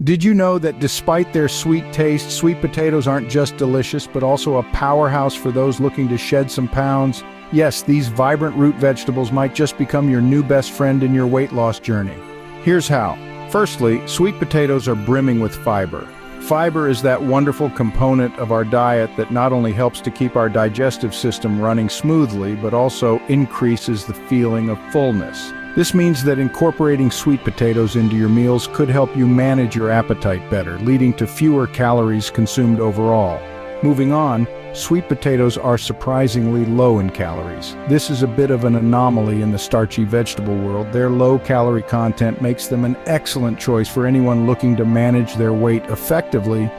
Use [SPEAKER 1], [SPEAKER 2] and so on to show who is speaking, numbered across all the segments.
[SPEAKER 1] Did you know that despite their sweet taste, sweet potatoes aren't just delicious, but also a powerhouse for those looking to shed some pounds? Yes, these vibrant root vegetables might just become your new best friend in your weight loss journey. Here's how. Firstly, sweet potatoes are brimming with fiber. Fiber is that wonderful component of our diet that not only helps to keep our digestive system running smoothly, but also increases the feeling of fullness. This means that incorporating sweet potatoes into your meals could help you manage your appetite better, leading to fewer calories consumed overall. Moving on, sweet potatoes are surprisingly low in calories. This is a bit of an anomaly in the starchy vegetable world. Their low calorie content makes them an excellent choice for anyone looking to manage their weight effectively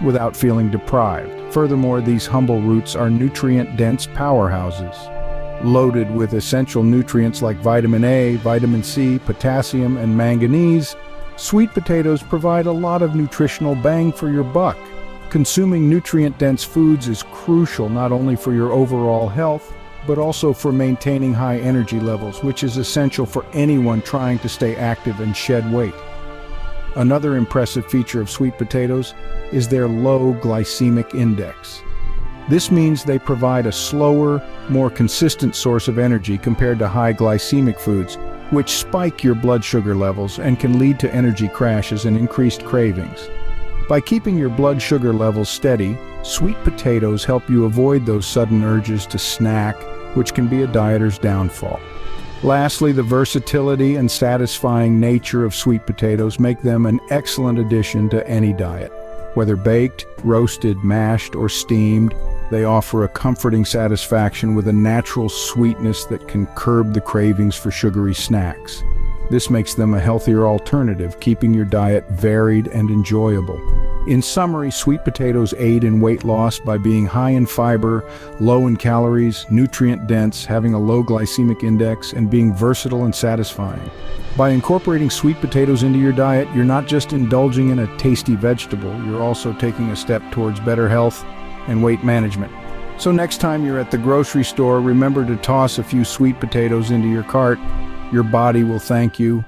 [SPEAKER 1] without feeling deprived. Furthermore, these humble roots are nutrient-dense powerhouses, loaded with essential nutrients like vitamin A, vitamin C, potassium, and manganese. Sweet potatoes provide a lot of nutritional bang for your buck. Consuming nutrient-dense foods is crucial not only for your overall health, but also for maintaining high energy levels, which is essential for anyone trying to stay active and shed weight. Another impressive feature of sweet potatoes is their low glycemic index. This means they provide a slower, more consistent source of energy compared to high glycemic foods, which spike your blood sugar levels and can lead to energy crashes and increased cravings. By keeping your blood sugar levels steady, sweet potatoes help you avoid those sudden urges to snack, which can be a dieter's downfall. Lastly, the versatility and satisfying nature of sweet potatoes make them an excellent addition to any diet. Whether baked, roasted, mashed, or steamed, they offer a comforting satisfaction with a natural sweetness that can curb the cravings for sugary snacks. This makes them a healthier alternative, keeping your diet varied and enjoyable. In summary, sweet potatoes aid in weight loss by being high in fiber, low in calories, nutrient-dense, having a low glycemic index, and being versatile and satisfying. By incorporating sweet potatoes into your diet, you're not just indulging in a tasty vegetable, you're also taking a step towards better health and weight management. So next time you're at the grocery store, remember to toss a few sweet potatoes into your cart. Your body will thank you,